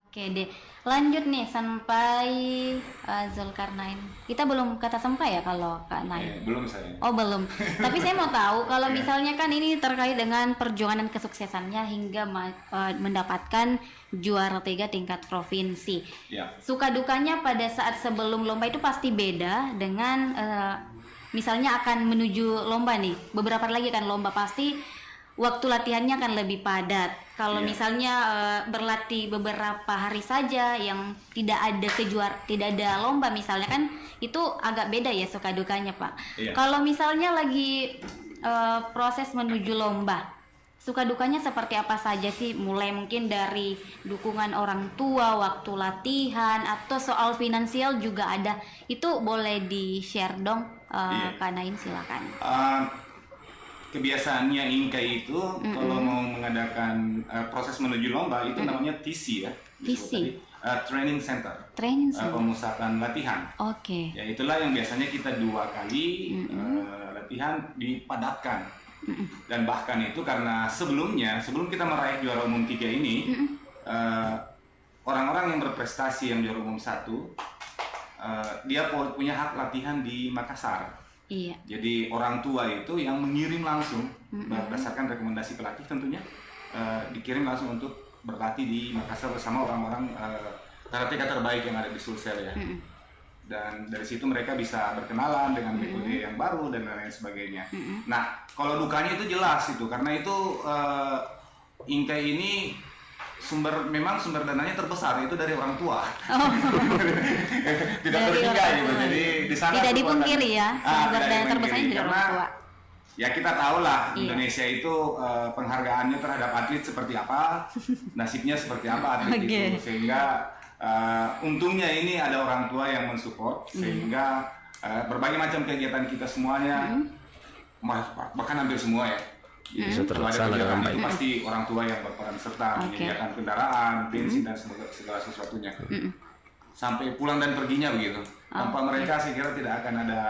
Oke deh, lanjut nih sampai Zulkarnain. Kita belum kata sampai ya kalau Kak Nain. Belum saya. Oh belum. Tapi saya mau tahu kalau Iya. misalnya kan ini terkait dengan perjuangan dan kesuksesannya hingga mendapatkan juara 3 tingkat provinsi. Ya. Suka dukanya pada saat sebelum lomba itu pasti beda dengan misalnya akan menuju lomba nih. Beberapa hari lagi kan lomba pasti waktu latihannya akan lebih padat. Kalau Iya. misalnya berlatih beberapa hari saja yang tidak ada lomba misalnya kan itu agak beda ya suka dukanya Pak. Iya. Kalau misalnya lagi proses menuju lomba, suka dukanya seperti apa saja sih? Mulai mungkin dari dukungan orang tua, waktu latihan, atau soal finansial juga ada. Itu boleh di-share dong, Iya. Kak Nain silakan. Kebiasaannya Inkai itu kalau mau mengadakan proses menuju lomba itu namanya TC ya. TC? Disebut tadi, Training Center. Training center. Pemusatan latihan. Oke. Ya itulah yang biasanya kita 2 kali latihan dipadatkan. Dan bahkan itu karena sebelum kita meraih juara umum 3 ini, orang-orang yang berprestasi yang juara umum 1, dia punya hak latihan di Makassar. Iya. Jadi orang tua itu yang mengirim langsung berdasarkan rekomendasi pelatih tentunya dikirim langsung untuk berlatih di Makassar bersama orang-orang karateka terbaik yang ada di Sulsel ya. Dan dari situ mereka bisa berkenalan dengan metode yang baru dan lain sebagainya. Nah, kalau dukanya itu jelas itu karena itu Inkai ini memang sumber dananya terbesar itu dari orang tua. Oh. Tidak Dari bertiga orang gitu. tua. Jadi di sana Tidak kekuatan- dipungkiri ya, sumber tidak dana terbesarnya dipungkiri. dari orang Karena tua. ya kita tahu lah Iya. Indonesia itu penghargaannya terhadap atlet seperti apa, nasibnya seperti apa atlet Oke. itu, sehingga untungnya ini ada orang tua yang mensupport sehingga berbagai macam kegiatan kita semuanya, bahkan hampir semua ya. Bisa Kalau ada terlaksana kegiatan dengan itu baik. pasti orang tua yang berperan serta Oke. menyediakan kendaraan, bensin dan segala sesuatunya. Sampai pulang dan perginya begitu. Tanpa mereka saya kira tidak akan ada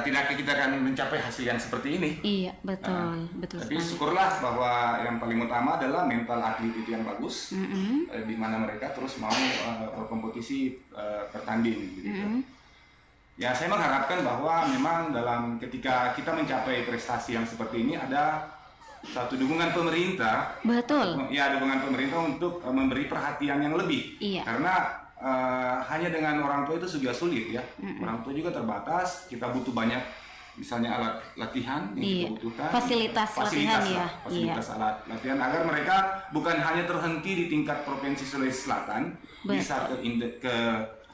tidak kita akan mencapai hasil yang seperti ini. Iya, betul, betul Tapi sekali. syukurlah bahwa yang paling utama adalah mental atlet itu yang bagus, di mana mereka terus mau berkompetisi bertanding gitu. Ya saya mengharapkan bahwa memang ketika kita mencapai prestasi yang seperti ini ada satu dukungan pemerintah. Betul. Ya, dukungan pemerintah untuk memberi perhatian yang lebih. Iya. Karena hanya dengan orang tua itu juga sulit ya. Orang tua juga terbatas. Kita butuh banyak, misalnya alat latihan yang Iya. kita butuhkan. Fasilitas latihan lah, ya. fasilitas alat latihan agar mereka bukan hanya terhenti di tingkat provinsi Sulawesi Selatan, bisa ke tingkat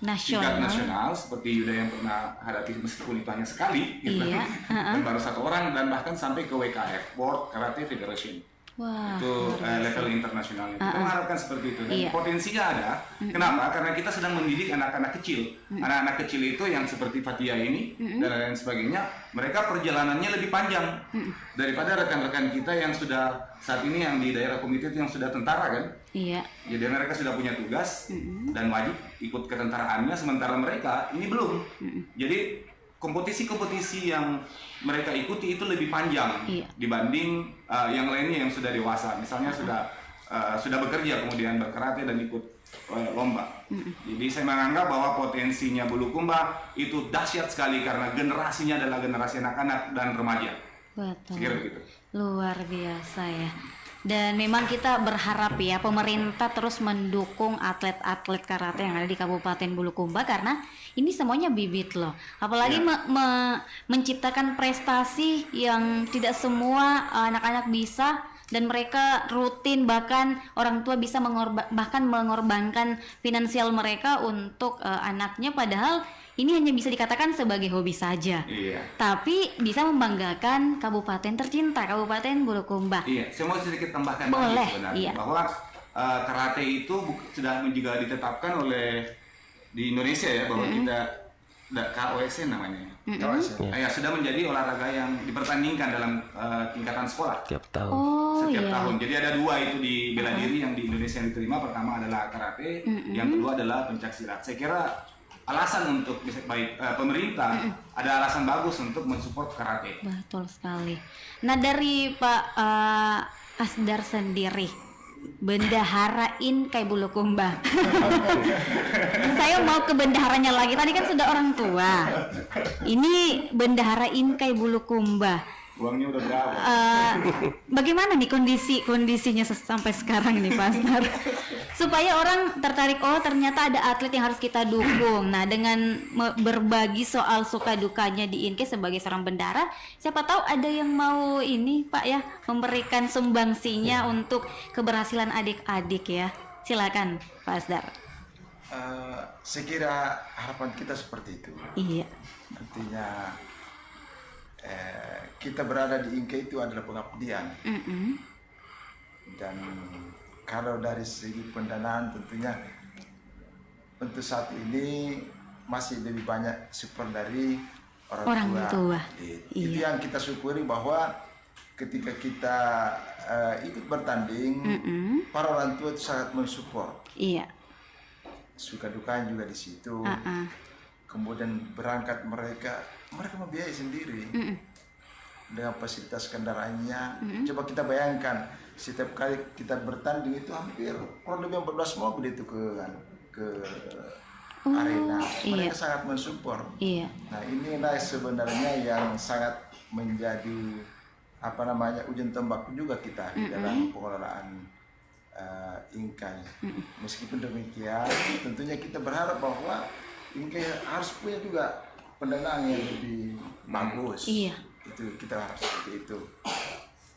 Nasional. nasional seperti Yuda yang pernah hadapi meskipun itu hanya sekali gitu. Iya. Dan baru 1 orang dan bahkan sampai ke WKF World Karate Federation. Wah. Itu level internasional. Kita mengharapkan seperti itu dan Iya. potensinya ada. Kenapa? Karena kita sedang mendidik anak-anak kecil. Anak-anak kecil itu yang seperti Fatia ini dan lain sebagainya, mereka perjalanannya lebih panjang daripada rekan-rekan kita yang sudah saat ini yang di daerah komite itu yang sudah tentara kan. Iya. Jadi mereka sudah punya tugas dan wajib ikut ketentaraannya, sementara mereka ini belum. Jadi kompetisi-kompetisi yang mereka ikuti itu lebih panjang Iya. dibanding yang lainnya yang sudah dewasa. Misalnya sudah bekerja kemudian berkarate dan ikut lomba. Jadi saya menganggap bahwa potensinya Bulukumba itu dahsyat sekali karena generasinya adalah generasi anak-anak dan remaja. Betul. Saya kira begitu. Luar biasa ya. Dan memang kita berharap ya pemerintah terus mendukung atlet-atlet karate yang ada di Kabupaten Bulukumba karena ini semuanya bibit loh. Apalagi Ya. menciptakan prestasi yang tidak semua anak-anak bisa dan mereka rutin bahkan orang tua bisa bahkan mengorbankan finansial mereka untuk anaknya padahal ini hanya bisa dikatakan sebagai hobi saja. Iya. Tapi bisa membanggakan kabupaten tercinta, Kabupaten Bulukumba. Iya, saya mau sedikit tambahkan Boleh, lagi sebenarnya iya. bahwa karate itu sudah juga ditetapkan oleh di Indonesia ya bahwa kita KOSN namanya. Ya sudah menjadi olahraga yang dipertandingkan dalam tingkatan sekolah Tiap tahun. Oh setiap iya. tahun. Jadi ada 2 itu di bela diri yang di Indonesia yang diterima. Pertama adalah karate, yang kedua adalah pencaksilat. Saya kira alasan untuk pemerintah ada alasan bagus untuk mensupport karate. Betul sekali. Nah dari Pak Asdar sendiri, Bendahara Inkai Bulukumba. Saya mau ke bendaharanya lagi. Tadi kan sudah orang tua. Ini Bendahara Inkai Bulukumba. Uangnya udah berapa? Bagaimana nih kondisinya sampai sekarang nih, Pastor? Supaya orang tertarik, oh ternyata ada atlet yang harus kita dukung. Nah, dengan berbagi soal suka dukanya di Inkai sebagai seorang bendahara, siapa tahu ada yang mau ini, Pak ya, memberikan sumbangsinya untuk keberhasilan adik-adik ya. Silakan, Pak Asdar. Saya kira harapan kita seperti itu. Iya. Artinya kita berada di Inkai itu adalah pengabdian. Dan kalau dari segi pendanaan tentunya untuk saat ini masih lebih banyak support dari orang tua. Itu yang kita syukuri, bahwa ketika kita ikut bertanding, para orang tua itu sangat mensupport. Iya. Suka dukanya juga di situ. Kemudian berangkat mereka membiayai sendiri dengan fasilitas kendaraannya. Coba kita bayangkan, setiap kali kita bertanding itu hampir kurang lebih 14 mobil itu ke arena. Mereka sangat mensupport. Nah, inilah sebenarnya yang sangat menjadi ujian tembak juga kita di dalam pengelolaan Inkai. Meskipun demikian, tentunya kita berharap bahwa Inkai harus punya juga pendanaan yang lebih bagus. Itu kita harap seperti itu.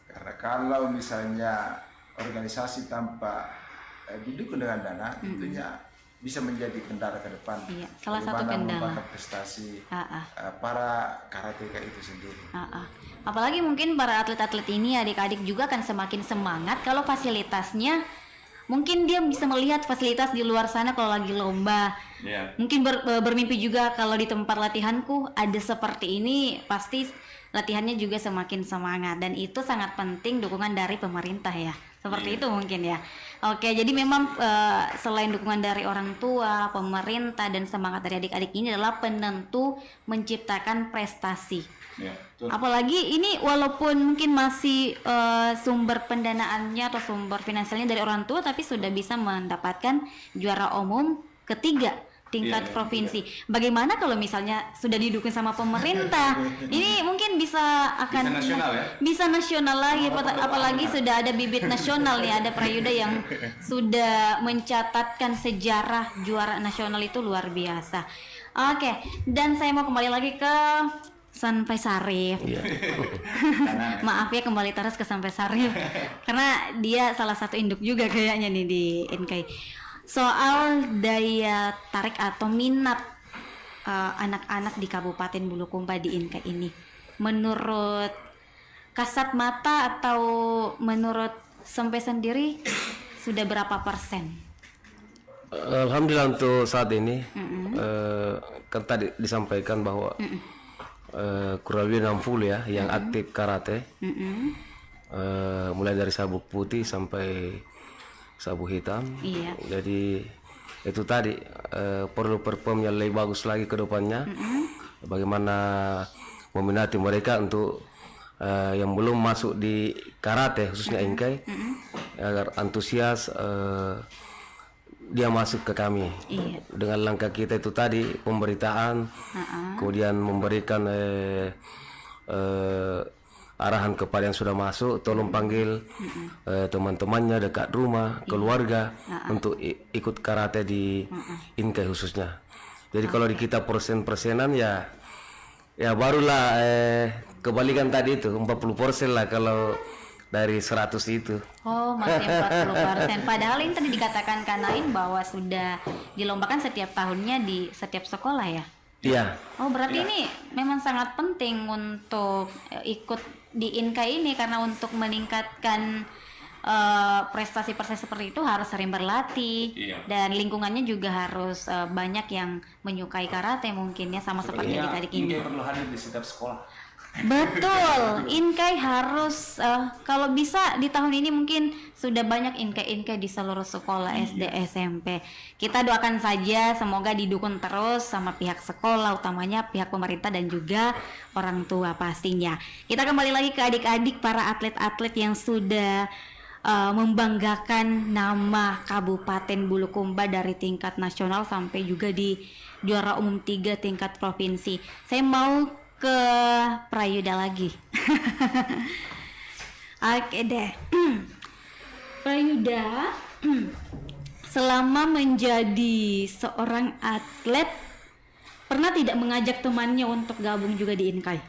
Karena kalau misalnya organisasi tanpa didukung dengan dana, tentunya bisa menjadi kendala ke depan. Salah satu kendala membanggakan prestasi para karateka itu sendiri. Apalagi mungkin para atlet-atlet ini, adik-adik juga akan semakin semangat kalau fasilitasnya, mungkin dia bisa melihat fasilitas di luar sana kalau lagi lomba. Mungkin bermimpi juga kalau di tempat latihanku ada seperti ini, pasti latihannya juga semakin semangat. Dan itu sangat penting dukungan dari pemerintah ya. Seperti itu mungkin ya. Oke, jadi memang selain dukungan dari orang tua, pemerintah, dan semangat dari adik-adik ini adalah penentu menciptakan prestasi. Apalagi ini walaupun mungkin masih sumber pendanaannya atau sumber finansialnya dari orang tua, tapi sudah bisa mendapatkan juara umum ketiga tingkat provinsi. Bagaimana kalau misalnya sudah didukung sama pemerintah? Ini mungkin bisa nasional ya? Bisa nasional lagi, apalagi sudah ada bibit nasional nih, ada Prayuda yang sudah mencatatkan sejarah juara nasional itu luar biasa. Oke, dan saya mau kembali lagi ke Sampai Sarif. Maaf ya, kembali terus ke Sampai Sarif karena dia salah satu induk juga kayaknya nih di Inkai. Soal daya tarik atau minat anak-anak di Kabupaten Bulukumba di Inkai ini, menurut kasat mata atau menurut Sampai sendiri sudah berapa persen? Alhamdulillah untuk saat ini kan tadi disampaikan bahwa kurang lebih 60 ya yang aktif karate, mulai dari sabuk putih sampai sabuk hitam. Jadi itu tadi perlu perform yang lebih bagus lagi ke depannya. Bagaimana meminati mereka untuk yang belum masuk di karate khususnya Inkai, agar antusias dia masuk ke kami. Dengan langkah kita itu tadi pemberitaan, kemudian memberikan arahan kepada yang sudah masuk, tolong panggil teman-temannya dekat rumah, keluarga untuk ikut karate di Inkai khususnya. Jadi kalau di kita persen-persenan ya barulah kebalikan tadi itu 40% lah kalau dari 100 itu. Oh, masih 40%. Padahal ini tadi dikatakan Kanain bahwa sudah dilombakan setiap tahunnya di setiap sekolah ya? Iya. Oh, berarti ini memang sangat penting untuk ikut di Inkai ini, karena untuk meningkatkan prestasi-prestasi seperti itu harus sering berlatih, dan lingkungannya juga harus banyak yang menyukai karate mungkin ya, sama seperti adik-adik ini. Inkai perlu hadir di setiap sekolah. Betul, Inkai harus kalau bisa di tahun ini mungkin sudah banyak Inkai di seluruh sekolah SD, SMP. Kita doakan saja semoga didukung terus sama pihak sekolah, utamanya pihak pemerintah dan juga orang tua pastinya. Kita kembali lagi ke adik-adik para atlet-atlet yang sudah membanggakan nama Kabupaten Bulukumba dari tingkat nasional sampai juga di juara umum 3 tingkat provinsi. Saya mau ke Prayuda lagi. Oke deh. Prayuda, selama menjadi seorang atlet, pernah tidak mengajak temannya untuk gabung juga di Inkai?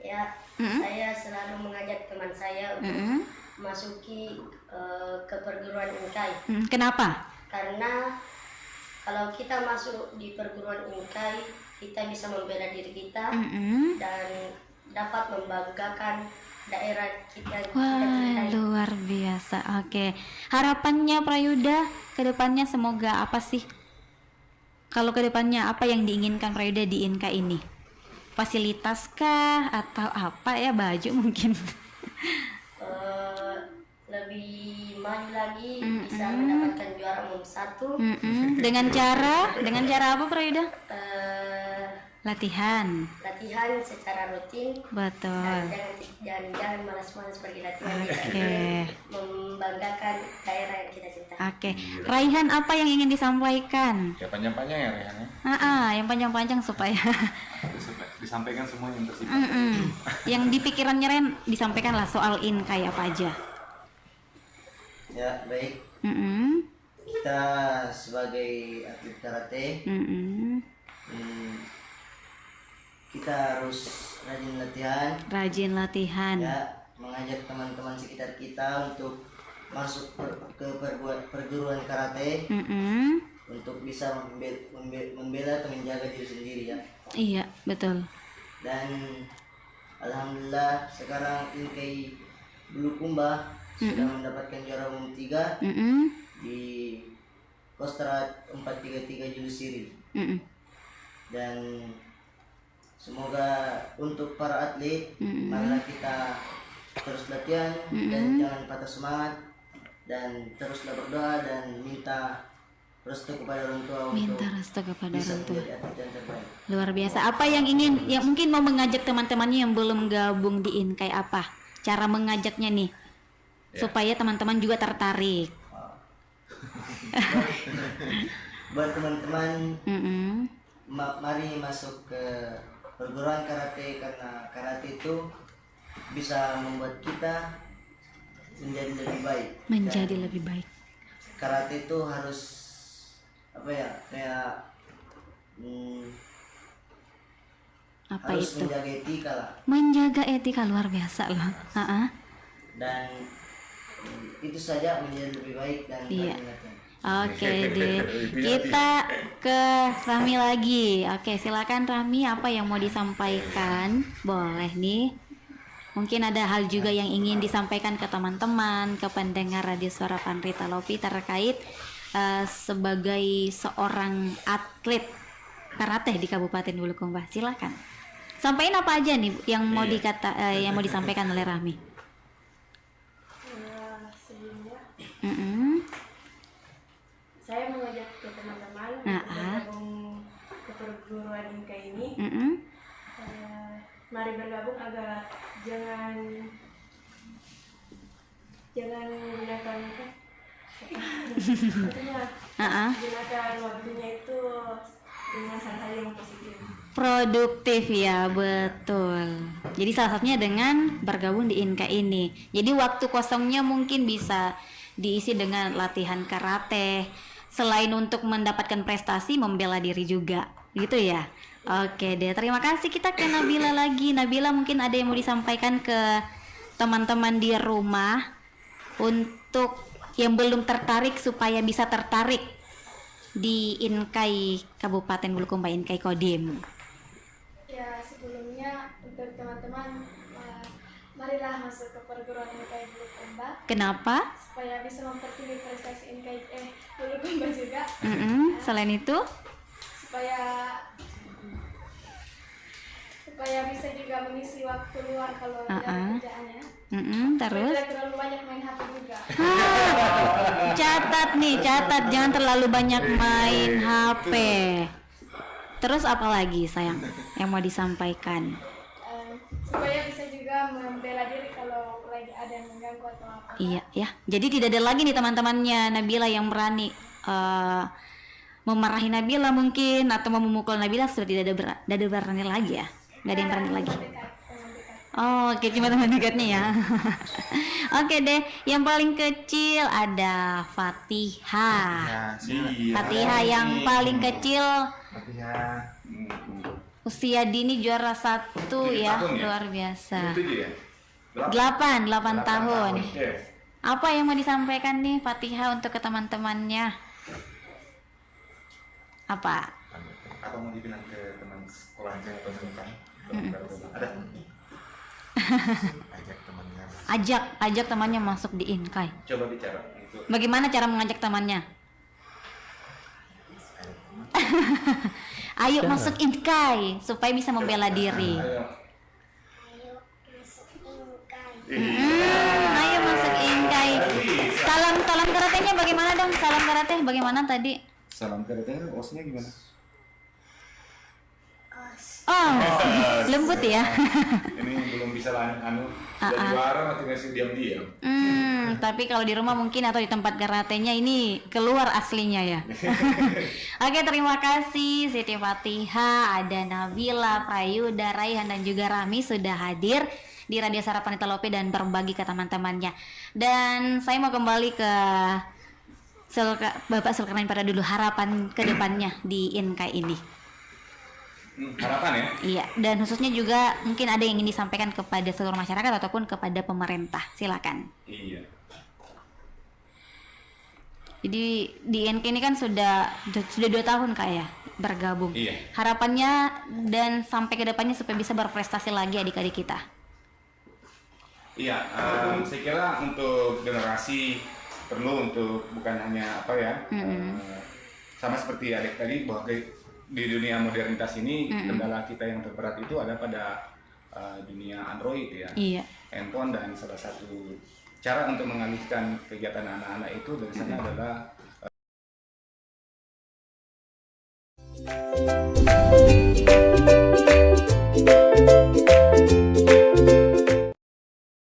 Ya, saya selalu mengajak teman saya untuk masuki ke perguruan Inkai. Kenapa? Karena kalau kita masuk di perguruan Inkai, kita bisa membela diri kita dan dapat membanggakan daerah kita. Wah, luar biasa. Oke. Harapannya Prayuda ke depannya semoga apa sih? Kalau ke depannya apa yang diinginkan Prayuda di Inka ini? Fasilitas kah atau apa ya, baju mungkin? Lebih maju lagi, bisa mendapatkan juara umum 1. Dengan cara apa Prayuda? Latihan Secara rutin. Betul. Dan jangan malas-malas pergi latihan. Oke. Membanggakan daerah yang kita cintai. Oke. Raihan apa yang ingin disampaikan? Ya panjang-panjang ya Rehan ya. Yang panjang-panjang supaya Disampaikan semua yang tersisa. yang di pikirannya Ren disampaikanlah soal Inkai apa aja. Ya, baik. Kita sebagai atlet karate, kita harus rajin latihan. Ya, mengajak teman-teman sekitar kita untuk masuk ke perguruan karate, untuk bisa membela atau menjaga diri sendiri ya. Iya, betul. Dan alhamdulillah sekarang Inkai Bulukumba sudah mendapatkan juara umum 3 di Kostrad 433 Julusiri. Dan semoga untuk para atlet, marilah kita terus latihan dan jangan patah semangat, dan teruslah berdoa dan minta restu kepada orang tua untuk bisa menjadi atlet yang terbaik. Luar biasa. Apa yang mungkin mau mengajak teman-temannya yang belum gabung di Inkai, apa cara mengajaknya nih supaya teman-teman juga tertarik? Buat teman-teman, mari masuk ke perguruan karate, karena karate itu bisa membuat kita menjadi lebih baik. Lebih baik. Karate itu harus harus menjaga etika lah. Menjaga etika, luar biasa loh. Dan itu saja menjadi lebih baik dan Oke deh, kita ke Rahmi lagi. Oke, silakan Rahmi, apa yang mau disampaikan? Boleh nih. Mungkin ada hal juga yang ingin disampaikan ke teman-teman, ke pendengar Radio Suara Panrita Lopi terkait sebagai seorang atlet karate di Kabupaten Bulukumba. Silakan. Sampaikan apa aja nih yang mau yang mau disampaikan oleh Rahmi? Sebelumnya saya mengajak ke teman-teman untuk bergabung ke perguruan Inka ini. Mari bergabung agar jangan gunakan gunakan waktunya itu dengan hal-hal yang positif. Produktif ya, betul. Jadi salah satunya dengan bergabung di Inka ini. Jadi waktu kosongnya mungkin bisa diisi dengan latihan karate. Selain untuk mendapatkan prestasi, membela diri juga, gitu ya. Oke deh, terima kasih. Kita ke Nabila lagi. Nabila, mungkin ada yang mau disampaikan ke teman-teman di rumah untuk yang belum tertarik supaya bisa tertarik di Inkai Kabupaten Bulukumba, Inkai Kodim. Ya, sebelumnya untuk teman-teman, marilah masuk ke perguruan Inkai Bulukumba. Kenapa? Supaya bisa mempertinggi prestasi Inkai Bulukumba juga. Selain itu? Supaya bisa juga mengisi waktu luar kalau tidak ada kerjaannya. Terus? Tidak terlalu banyak main HP juga. Catat, jangan terlalu banyak main HP. Terus apa lagi sayang yang mau disampaikan? Supaya bisa juga segera membela diri kalau lagi ada yang mengganggu atau apa. Iya ya. Jadi tidak ada lagi nih teman-temannya Nabila yang berani memarahi Nabila mungkin atau memukul Nabila, sudah tidak ada berani lagi ya. Nggak ada yang berani lagi. Oh, oke, cuma teman dekatnya ya. Oke deh, yang paling kecil ada Fatihah. Fatihah yang paling kecil. Fatihah. Usia dini juara 1 ya, tahun ya? luar biasa. 7 ya? 8 tahun. Oke. Apa yang mau disampaikan nih Fatihah untuk ke teman-temannya? Apa? Apa mau dibilang ke teman sekolahnya atau teman? Ada? Ajak temannya. Ajak temannya masuk di Inkai. Coba bicara itu. Bagaimana cara mengajak temannya? Ayo masuk Inkai supaya bisa membela diri. Ayo masuk Inkai. Salam karatenya bagaimana dong? Salam karate bagaimana tadi? Salam karatenya osnya gimana? Oh, lembut ya. Ini belum bisa sudah juara masih ngasih diam-diam. Tapi kalau di rumah mungkin atau di tempat karatenya ini keluar aslinya ya. Oke, terima kasih Siti Fatihah, ada Nabila, Prayuda, Raihan dan juga Rami sudah hadir di Radio Sarapan Italope dan berbagi ke teman-temannya. Dan saya mau kembali ke Bapak Zulkarnain pada dulu, harapan ke depannya di Inkai ini. Harapan ya? Iya, dan khususnya juga mungkin ada yang ingin disampaikan kepada seluruh masyarakat ataupun kepada pemerintah. Silakan. Iya. Jadi di NK ini kan sudah 2 tahun Kak ya bergabung. Iya. Harapannya dan sampai ke depannya supaya bisa berprestasi lagi adik-adik kita. Iya, saya kira untuk generasi perlu untuk bukan hanya apa ya, sama seperti adik tadi bahwa di dunia modernitas ini kendala kita yang terberat itu ada pada dunia Android ya, Iya. handphone, dan salah satu cara untuk mengalihkan kegiatan anak-anak itu dari sana adalah